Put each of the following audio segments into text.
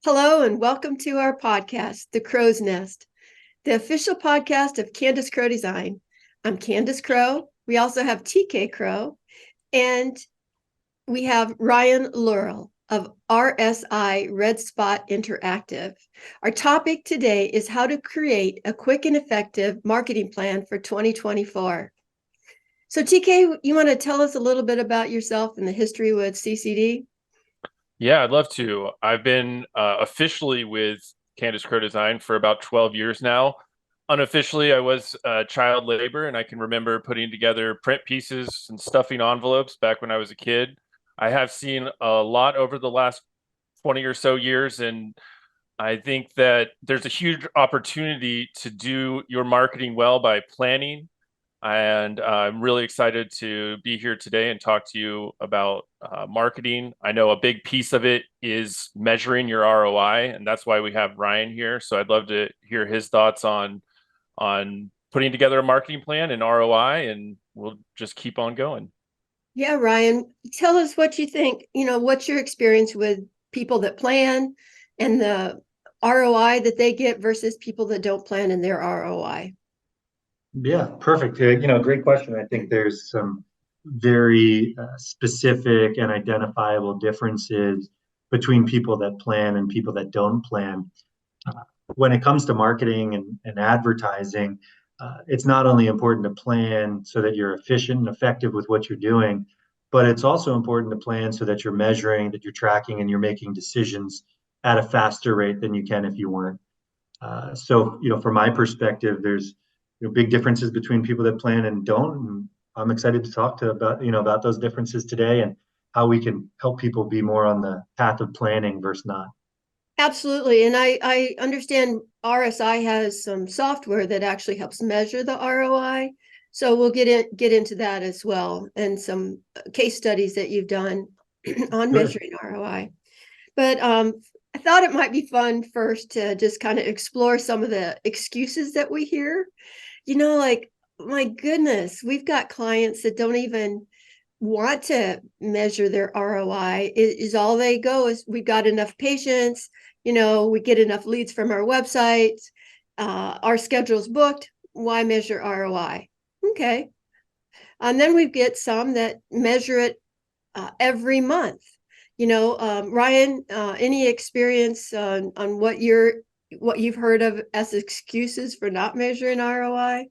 Hello and welcome to our podcast, The Crow's Nest, the official podcast of Candace Crowe Design. I'm Candace Crowe. We also have TK Crowe, and we have Ryan Lehrl of RSI Red Spot Interactive. Our topic today is how to create a quick and effective marketing plan for 2024. So TK, you want to tell us a little bit about yourself and the history with CCD? Yeah, I'd love to. I've been officially with Candace Crowe Design for about 12 years now. Unofficially, I was child labor, and I can remember putting together print pieces and stuffing envelopes back when I was a kid. I have seen a lot over the last 20 or so years, and I think that there's a huge opportunity to do your marketing well by planning, and I'm really excited to be here today and talk to you about marketing. I know a big piece of it is measuring your ROI, and that's why we have Ryan here. So I'd love to hear his thoughts on putting together a marketing plan and ROI, and we'll just keep on going. Yeah, Ryan, tell us what you think. What's your experience with people that plan and the ROI that they get versus people that don't plan in their ROI? Yeah, perfect. Great question. I think there's some very specific and identifiable differences between people that plan and people that don't plan. Uh, when it comes to marketing and advertising, it's not only important to plan so that you're efficient and effective with what you're doing, but it's also important to plan so that you're measuring, that you're tracking, and you're making decisions at a faster rate than you can if you weren't. From my perspective, there's big differences between people that plan and don't. And I'm excited to talk to about those differences today and how we can help people be more on the path of planning versus not. Absolutely. And I understand RSI has some software that actually helps measure the ROI. So we'll get into that as well, and some case studies that you've done on Sure. measuring ROI. But I thought it might be fun first to just kind of explore some of the excuses that we hear. Like, my goodness, we've got clients that don't even want to measure their ROI. Is all they go is we've got enough patients, we get enough leads from our website, our schedule's booked. Why measure ROI? Okay. And then we get some that measure it every month. Ryan, any experience on what you've heard of as excuses for not measuring ROI?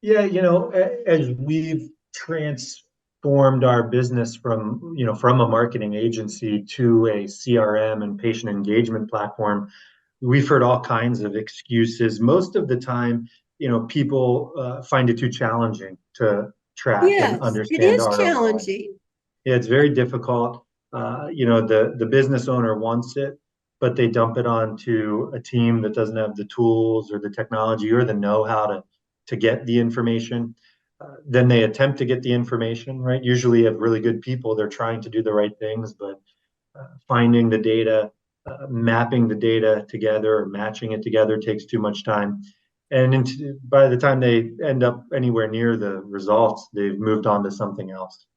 Yeah, as we've transformed our business from a marketing agency to a CRM and patient engagement platform, we've heard all kinds of excuses. Most of the time, people find it too challenging to track and Yes, it understand is ROI. challenging. Yeah, it's very difficult. The business owner wants it, but they dump it onto a team that doesn't have the tools or the technology or the know-how to get the information. Then they attempt to get the information, right? Usually have really good people. They're trying to do the right things, but finding the data, mapping the data together, or matching it together takes too much time. And by the time they end up anywhere near the results, they've moved on to something else.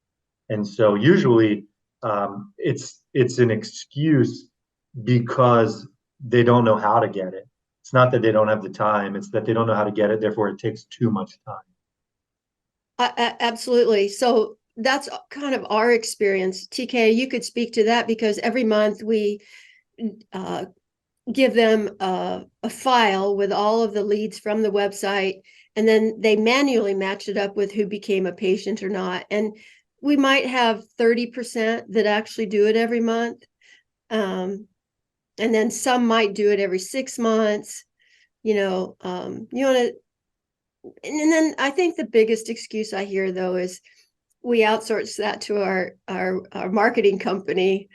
And so usually it's an excuse because they don't know how to get it. It's not that they don't have the time, it's that they don't know how to get it, therefore it takes too much time. Absolutely. So that's kind of our experience. TK, you could speak to that because every month we uh, give them a file with all of the leads from the website, and then they manually match it up with who became a patient or not. And we might have 30% that actually do it every month. And then some might do it every 6 months. You want to, and then I think the biggest excuse I hear though is we outsource that to our marketing company.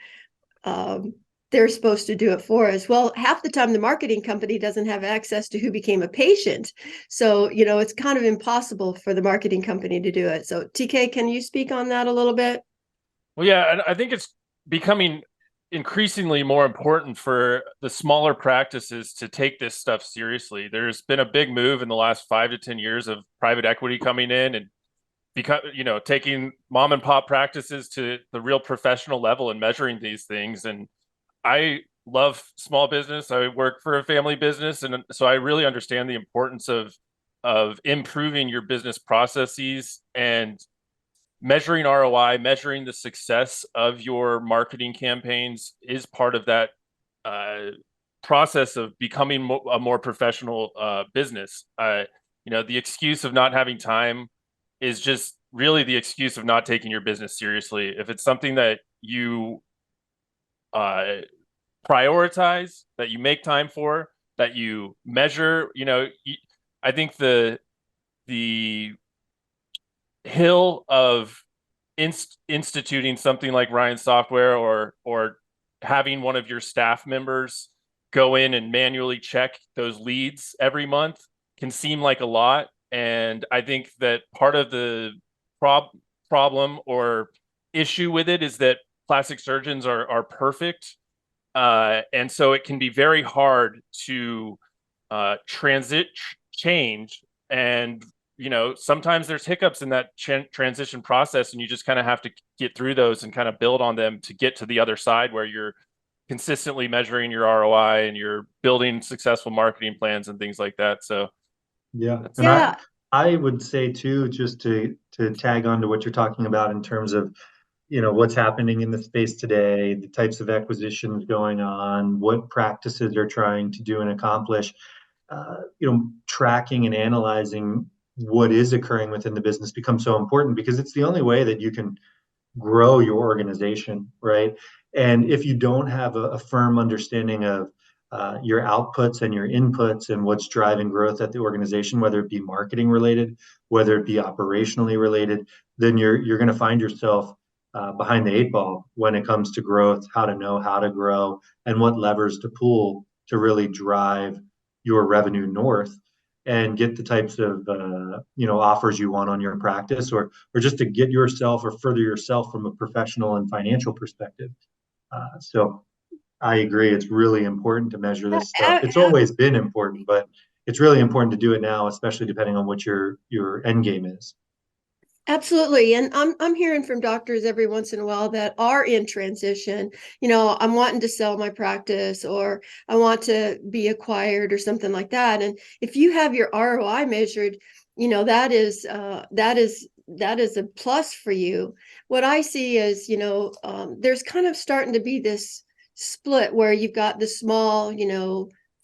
Um, they're supposed to do it for us. Well, half the time the marketing company doesn't have access to who became a patient. So, it's kind of impossible for the marketing company to do it. So TK, can you speak on that a little bit? Well, yeah, and I think it's becoming increasingly more important for the smaller practices to take this stuff seriously. There's been a big move in the last 5 to 10 years of private equity coming in and taking mom and pop practices to the real professional level and measuring these things. And I love small business. I work for a family business, and so I really understand the importance of improving your business processes and measuring ROI, measuring the success of your marketing campaigns is part of that uh, process of becoming a more professional business. The excuse of not having time is just really the excuse of not taking your business seriously. If it's something that you uh, prioritize, that you make time for, that you measure, I think the hill of instituting something like Ryan Software, or having one of your staff members go in and manually check those leads every month can seem like a lot. And I think that part of the problem or issue with it is that plastic surgeons are perfect. And so it can be very hard to change. And sometimes there's hiccups in that transition process, and you just kind of have to get through those and kind of build on them to get to the other side where you're consistently measuring your ROI and you're building successful marketing plans and things like that. So Yeah. And Yeah. I would say too, just to tag on to what you're talking about in terms of, what's happening in the space today, the types of acquisitions going on, what practices they're trying to do and accomplish. Tracking and analyzing what is occurring within the business becomes so important because it's the only way that you can grow your organization, right? And if you don't have a firm understanding of your outputs and your inputs and what's driving growth at the organization, whether it be marketing related, whether it be operationally related, then you're going to find yourself behind the eight ball when it comes to growth, how to know how to grow, and what levers to pull to really drive your revenue north and get the types of offers you want on your practice, or just to get yourself or further yourself from a professional and financial perspective. So I agree, it's really important to measure this stuff. It's always been important, but it's really important to do it now, especially depending on what your end game is. Absolutely. And I'm hearing from doctors every once in a while that are in transition. I'm wanting to sell my practice, or I want to be acquired or something like that. And if you have your ROI measured, that is a plus for you. What I see is, there's kind of starting to be this split where you've got the small,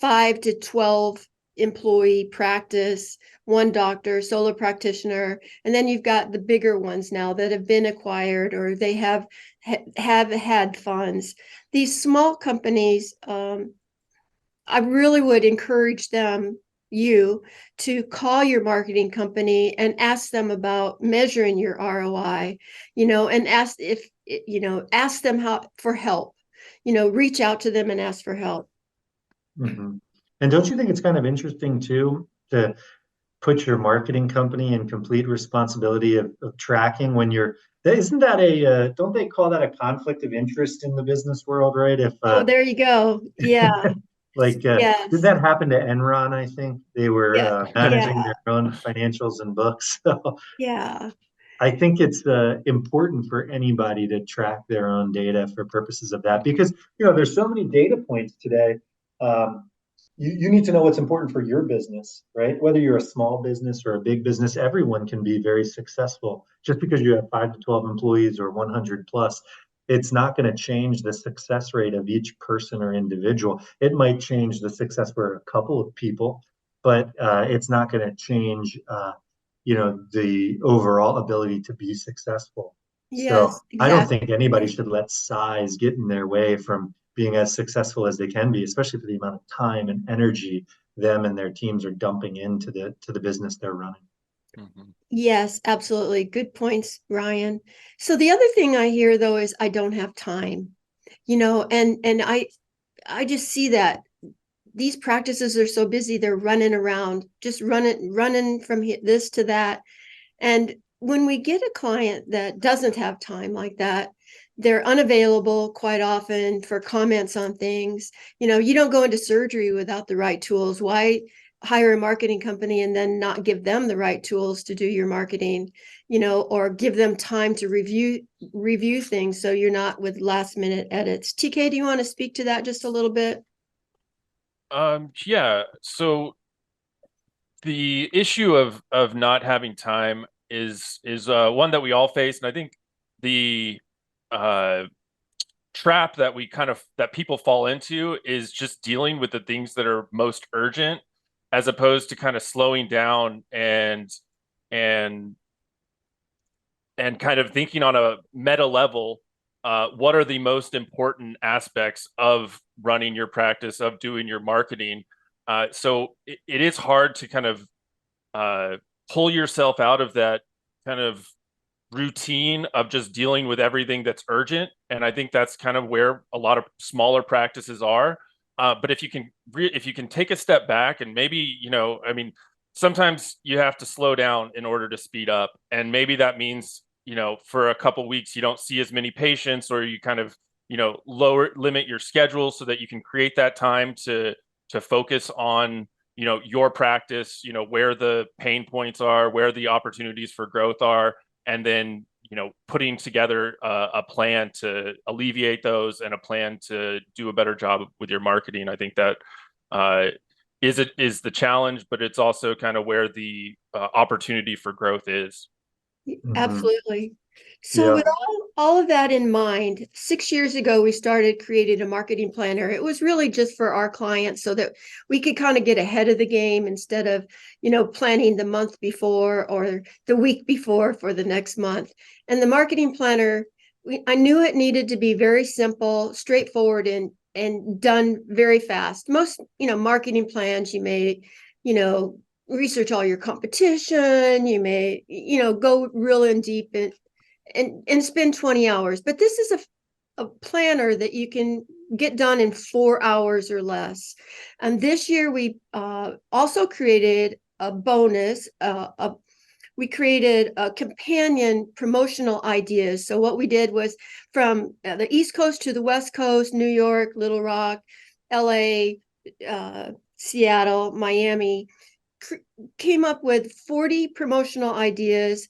5 to 12 employee practice, one doctor, solo practitioner, and then you've got the bigger ones now that have been acquired, or they have had funds. These small companies, I really would encourage you to call your marketing company and ask them about measuring your ROI, and ask them for help, reach out to them and ask for help. Mm-hmm. And don't you think it's kind of interesting too to put your marketing company in complete responsibility of tracking when isn't that don't they call that a conflict of interest in the business world, right? If Oh, there you go. Yeah. like did Yes. that happen to Enron? I think they were Yeah. managing Yeah. their own financials and books. So Yeah. I think it's important for anybody to track their own data for purposes of that because there's so many data points today. Um, you need to know what's important for your business, right? Whether you're a small business or a big business, everyone can be very successful. Just because you have 5 to 12 employees or 100 plus, it's not going to change the success rate of each person or individual. It might change the success for a couple of people, but it's not going to change the overall ability to be successful. So Yes, I don't exactly. think anybody should let size get in their way from being as successful as they can be, especially for the amount of time and energy them and their teams are dumping into the business they're running. Mhm. Yes, absolutely. Good points, Ryan. So the other thing I hear though is I don't have time, and I just see that these practices are so busy, they're running around, just running from this to that. And when we get a client that doesn't have time like that, they're unavailable quite often for comments on things. You don't go into surgery without the right tools. Why hire a marketing company and then not give them the right tools to do your marketing, or give them time to review things so you're not with last minute edits. TK, do you want to speak to that just a little bit? Yeah. So the issue of not having time is one that we all face, and I think the uh, trap that that people fall into is just dealing with the things that are most urgent, as opposed to kind of slowing down and and kind of thinking on a meta level. What are the most important aspects of running your practice, of doing your marketing? So it is hard to kind of uh, pull yourself out of that kind of routine of just dealing with everything that's urgent. And I think that's kind of where a lot of smaller practices are. But if you can take a step back and maybe, I mean, sometimes you have to slow down in order to speed up. And maybe that means, for a couple weeks, you don't see as many patients, or you kind of, limit your schedule so that you can create that time to focus on, your practice, where the pain points are, where the opportunities for growth are, and then putting together a plan to alleviate those and a plan to do a better job with your marketing. I think that is the challenge, but it's also kind of where the opportunity for growth is. Absolutely. So Yeah. with all of that in mind, 6 years ago, we started creating a marketing planner. It was really just for our clients so that we could kind of get ahead of the game instead of, planning the month before or the week before for the next month. And the marketing planner, I knew it needed to be very simple, straightforward, and done very fast. Most, marketing plans, you may, you know, research all your competition, you may, go real in deep and spend 20 hours, but this is a planner that you can get done in 4 hours or less. And this year we also created a bonus. We created a companion promotional ideas. So what we did was from the East Coast to the West Coast, New York, Little Rock, LA, Seattle, Miami, came up with 40 promotional ideas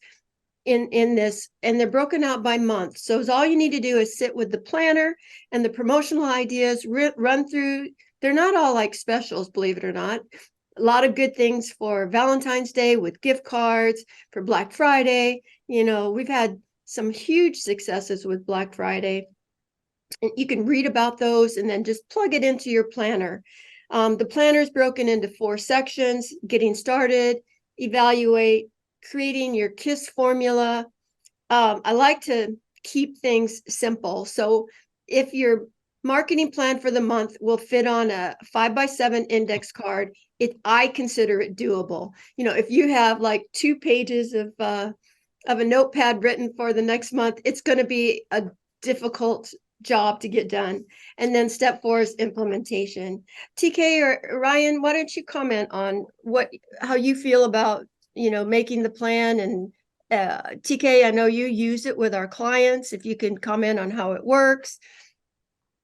in this, and they're broken out by month. So all you need to do is sit with the planner and the promotional ideas, run through. They're not all like specials, believe it or not. A lot of good things for Valentine's Day with gift cards, for Black Friday. We've had some huge successes with Black Friday. And you can read about those and then just plug it into your planner. The planner is broken into 4 sections: getting started, evaluate, creating your KISS formula. I like to keep things simple. So if your marketing plan for the month will fit on a 5x7 index card, I consider it doable. If you have like 2 pages of a notepad written for the next month, it's going to be a difficult job to get done. And then step 4 is implementation. TK or Ryan, why don't you comment on how you feel about making the plan? And TK, I know you use it with our clients. If you can comment on how it works.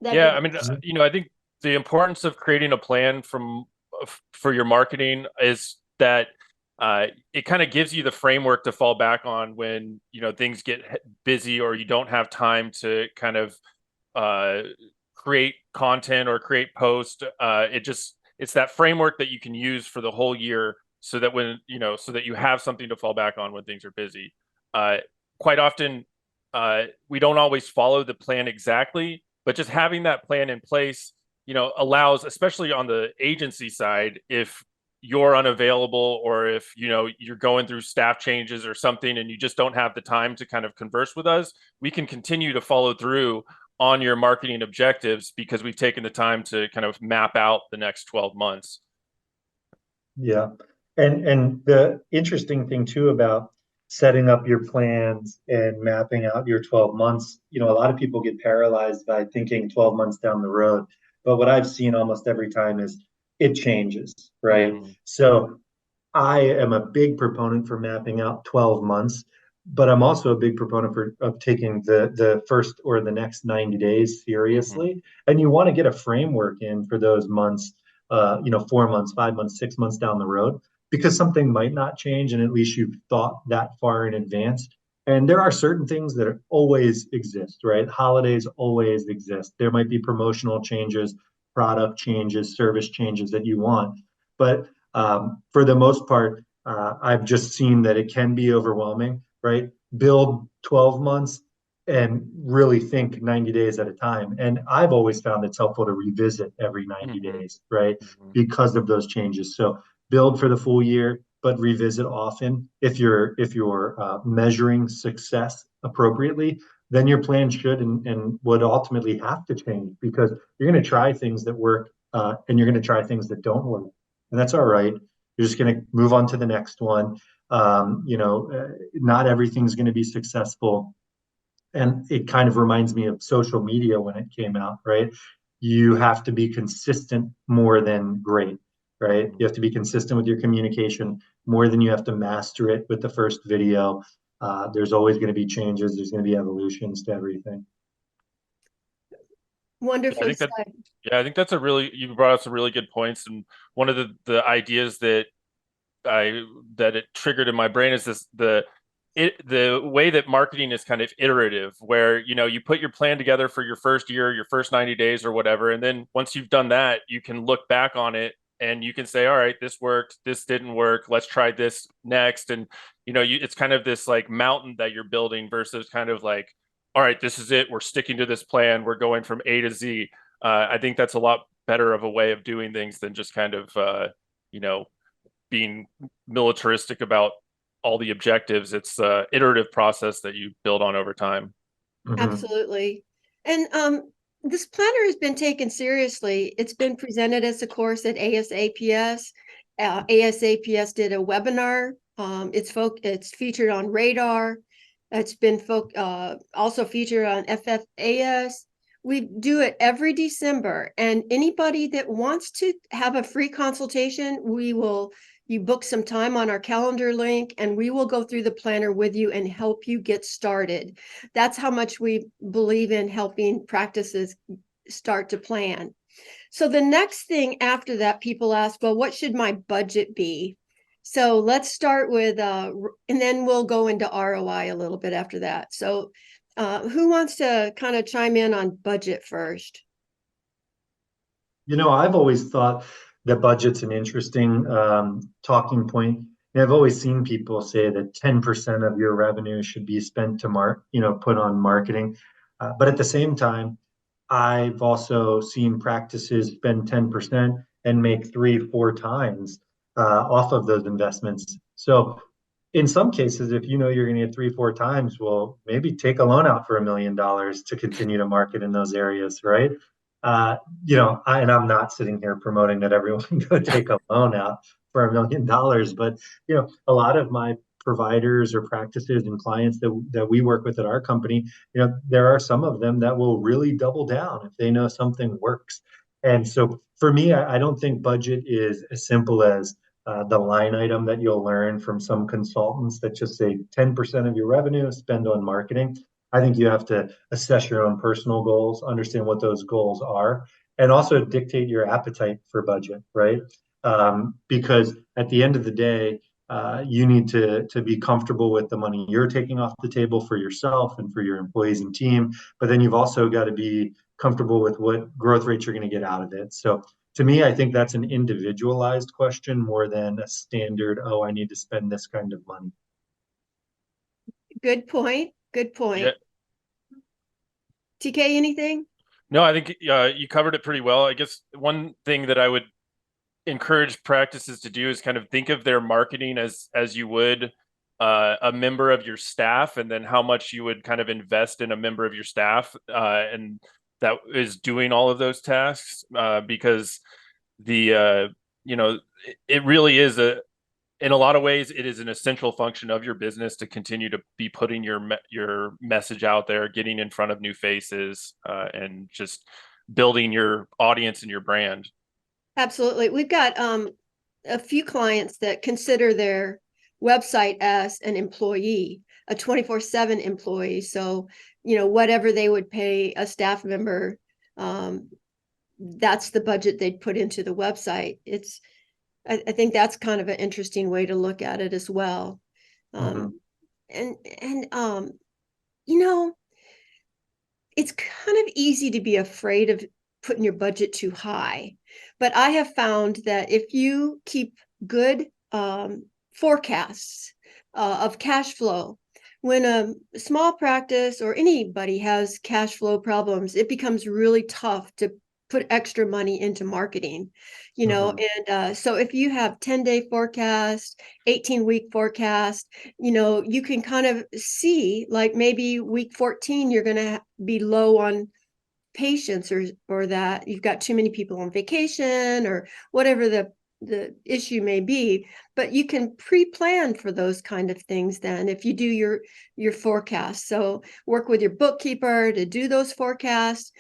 Yeah, I mean, I think the importance of creating a plan for your marketing is that it kind of gives you the framework to fall back on when things get busy or you don't have time to kind of create content or create post. It's that framework that you can use for the whole year, so that so that you have something to fall back on when things are busy. Quite often, we don't always follow the plan exactly, but just having that plan in place, allows, especially on the agency side, if you're unavailable or if you're going through staff changes or something and you just don't have the time to kind of converse with us, we can continue to follow through on your marketing objectives because we've taken the time to kind of map out the next 12 months. Yeah. And the interesting thing too about setting up your plans and mapping out your 12 months, a lot of people get paralyzed by thinking 12 months down the road. But what I've seen almost every time is it changes, right? So I am a big proponent for mapping out 12 months, but I'm also a big proponent of taking the first or the next 90 days seriously. And you want to get a framework in for those months 4 months, 5 months, 6 months down the road, because something might not change, and at least you've thought that far in advance. And there are certain things that always exist, right? Holidays always exist. There might be promotional changes, product changes, service changes that you want. But for the most part, I've just seen that it can be overwhelming, right? Build 12 months and really think 90 days at a time. And I've always found it's helpful to revisit every 90 Mm-hmm. days, right? Mm-hmm. Because of those changes. So build for the full year, but revisit often. If you're measuring success appropriately, then your plan should and would ultimately have to change, because you're going to try things that work, and you're going to try things that don't work, and that's all right. You're just going to move on to the next one. Not everything's going to be successful. And it kind of reminds me of social media when it came out, right? You have to be consistent more than great, right? You have to be consistent with your communication more than you have to master it with the first video. There's always going to be changes. There's going to be evolutions to everything. Yeah, I Wonderfully think that said. I think that's you brought up some really good points, and one of the ideas that it triggered in my brain is the way that marketing is kind of iterative, where you put your plan together for your first year, your first 90 days or whatever, and then once you've done that, you can look back on it and you can say, all right, this worked, this didn't work, let's try this next. And it's kind of this like mountain that you're building versus kind of like, all right, this is it, we're sticking to this plan, we're going from A to Z. I think that's a lot better of a way of doing things than just kind of you know being militaristic about all the objectives. It's the iterative process that you build on over time. Mm-hmm. Absolutely. And this planner has been taken seriously. It's been presented as a course at ASAPS. ASAPS did a webinar. It's featured on Radar. It's been also featured on FFAS. We do it every December, and anybody that wants to have a free consultation, you book some time on our calendar link, and we will go through the planner with you and help you get started. That's how much we believe in helping practices start to plan. So the next thing after that, people ask, well, what should my budget be? So let's start with, and then we'll go into ROI a little bit after that. So who wants to kind of chime in on budget first? I've always thought that budget's an interesting talking point. And I've always seen people say that 10% of your revenue should be spent to put on marketing. But at the same time, I've also seen practices spend 10% and make 3, 4 times off of those investments. So in some cases, if you know you're going to get 3, 4 times, well, maybe take a loan out for $1 million to continue to market in those areas, right? And I'm not sitting here promoting that everyone go take a loan out for $1 million, but a lot of my providers or practices and clients that we work with at our company, there are some of them that will really double down if they know something works. And so for me, I don't think budget is as simple as the line item that you'll learn from some consultants that just say 10% of your revenue spend on marketing. I think you have to assess your own personal goals, understand what those goals are, and also dictate your appetite for budget, right? Because at the end of the day, you need to be comfortable with the money you're taking off the table for yourself and for your employees and team. But then you've also got to be comfortable with what growth rates you're going to get out of it. So to me, I think that's an individualized question more than a standard, oh, I need to spend this kind of money. Good point. Good Yeah. point. TK, anything? No, I think you covered it pretty well. I guess one thing that I would encourage practices to do is kind of think of their marketing as you would a member of your staff, and then how much you would kind of invest in a member of your staff, and that is doing all of those tasks, because the it really is in a lot of ways, it is an essential function of your business to continue to be putting your message out there, getting in front of new faces, and just building your audience and your brand. Absolutely. We've got a few clients that consider their website as an employee, a 24/7 employee. So, whatever they would pay a staff member, that's the budget they'd put into the website. I think that's kind of an interesting way to look at it as well. Mhm. And you know, it's kind of easy to be afraid of putting your budget too high. But I have found that if you keep good forecasts of cash flow, when a small practice or anybody has cash flow problems, it becomes really tough to put extra money into marketing, Mhm. and so if you have 10-day forecast, 18-week forecast, you can kind of see, like, maybe week 14 you're going to be low on patients, or that you've got too many people on vacation, or whatever the issue may be. But you can pre-plan for those kind of things then, if you do your forecast. So work with your bookkeeper to do those forecasts.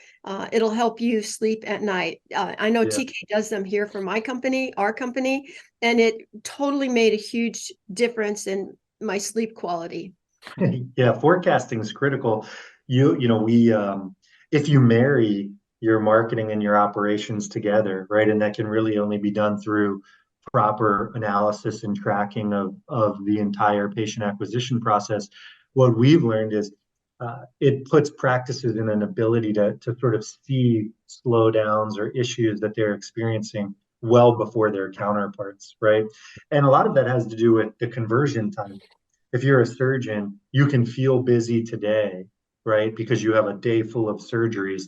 It'll help you sleep at night. I know Yeah. TK does them here for our company, and it totally made a huge difference in my sleep quality. Yeah, forecasting is critical. We if you marry your marketing and your operations together, right, and that can really only be done through proper analysis and tracking of the entire patient acquisition process. What we've learned is it puts practices in an ability to sort of see slowdowns or issues that they're experiencing well before their counterparts, right? And a lot of that has to do with the conversion time. If you're a surgeon, you can feel busy today, right? Because you have a day full of surgeries.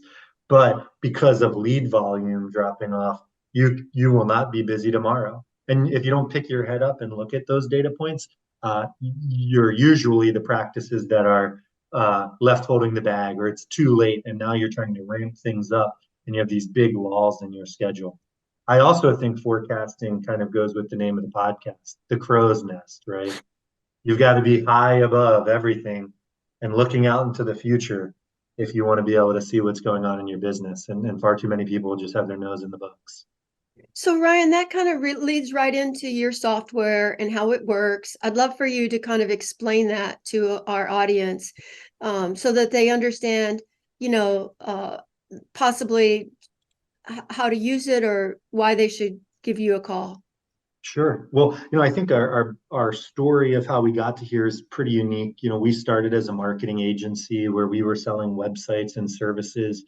But because of lead volume dropping off, you will not be busy tomorrow. And if you don't pick your head up and look at those data points, you're usually the practices that are left holding the bag, or it's too late, and now you're trying to ramp things up, and you have these big lulls in your schedule. I also think forecasting kind of goes with the name of the podcast, the crow's nest, right? You've got to be high above everything and looking out into the future if you want to be able to see what's going on in your business. And far too many people just have their nose in the books. So Ryan, that kind of leads right into your software and how it works. I'd love for you to kind of explain that to our audience, so that they understand, possibly how to use it, or why they should give you a call. Sure. Well, I think our story of how we got to here is pretty unique. We started as a marketing agency where we were selling websites and services,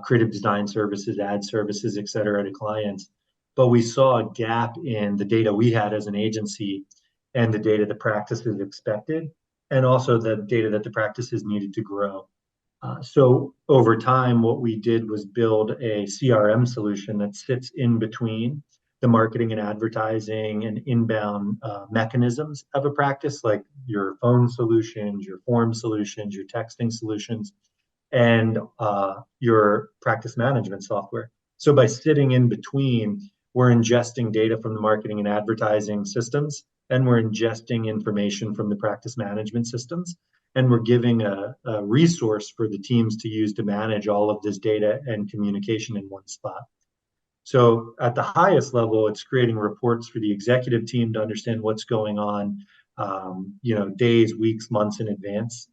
creative design services, ad services, et cetera, to clients. But we saw a gap in the data we had as an agency and the data the practices expected, and also the data that the practices needed to grow. So over time, what we did was build a CRM solution that sits in between the marketing and advertising and inbound mechanisms of a practice, like your phone solutions, your form solutions, your texting solutions, and your practice management software. So by sitting in between, we're ingesting data from the marketing and advertising systems, and we're ingesting information from the practice management systems, and we're giving a resource for the teams to use to manage all of this data and communication in one spot. So at the highest level, it's creating reports for the executive team to understand what's going on, days, weeks, months in advance,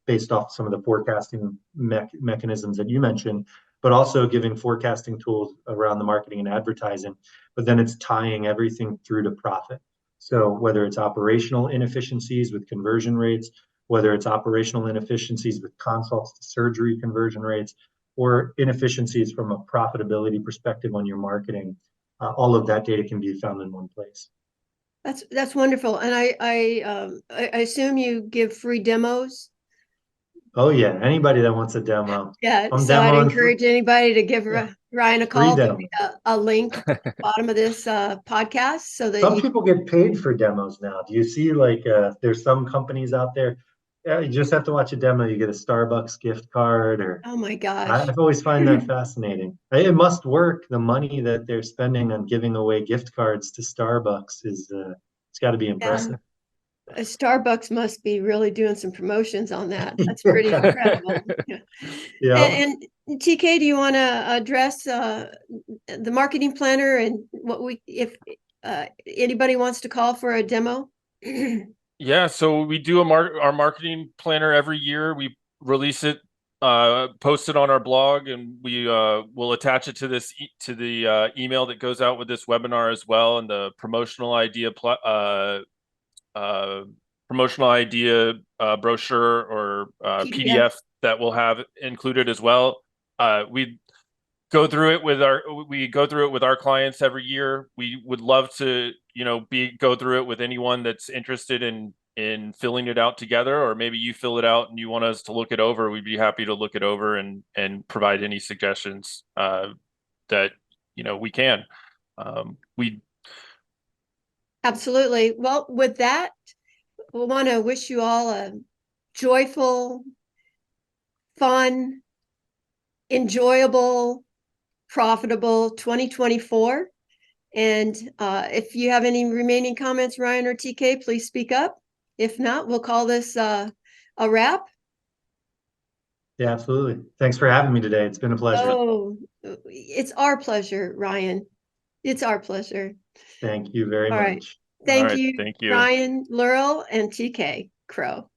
based off some of the forecasting mechanisms that you mentioned, but also giving forecasting tools around the marketing and advertising. But then it's tying everything through to profit. So whether it's operational inefficiencies with conversion rates, whether it's operational inefficiencies with consults to surgery conversion rates, or inefficiencies from a profitability perspective on your marketing, all of that data can be found in one place. That's wonderful. And I assume you give free demos. Oh yeah, anybody that wants a demo, Yeah, I'm so I'd demoing for, encourage anybody to give yeah, Ryan a free call. There'll demo. be a link at the bottom of this podcast, so that Some you. people get paid for demos now. Do you see, like, there's some companies out there, you just have to watch a demo, you get a Starbucks gift card, or Oh my gosh. I've always find that fascinating. It must work. The money that they're spending on giving away gift cards to Starbucks it's got to be Yeah, impressive. Starbucks must be really doing some promotions on that. That's pretty incredible. Yeah. Yeah. And TK, do you want to address the marketing planner, and if anybody wants to call for a demo? Yeah, so we do our marketing planner every year. We release it post it on our blog, and we will attach it to to the email that goes out with this webinar as well, and the promotional idea brochure or PDF. PDF that we'll have included as well. We go through it with our clients every year. We would love to, go through it with anyone that's interested in filling it out together, or maybe you fill it out and you want us to look it over. We'd be happy to look it over and provide any suggestions that we can. We Absolutely. Well, with that, we want to wish you all a joyful, fun, enjoyable, profitable 2024. And if you have any remaining comments, Ryan or TK, please speak up. If not, we'll call this a wrap. Yeah, absolutely. Thanks for having me today. It's been a pleasure. Oh, it's our pleasure, Ryan. It's our pleasure. Thank you very All right. much. Thank All right, you, thank you. Ryan, Lehrl, and TK Crowe.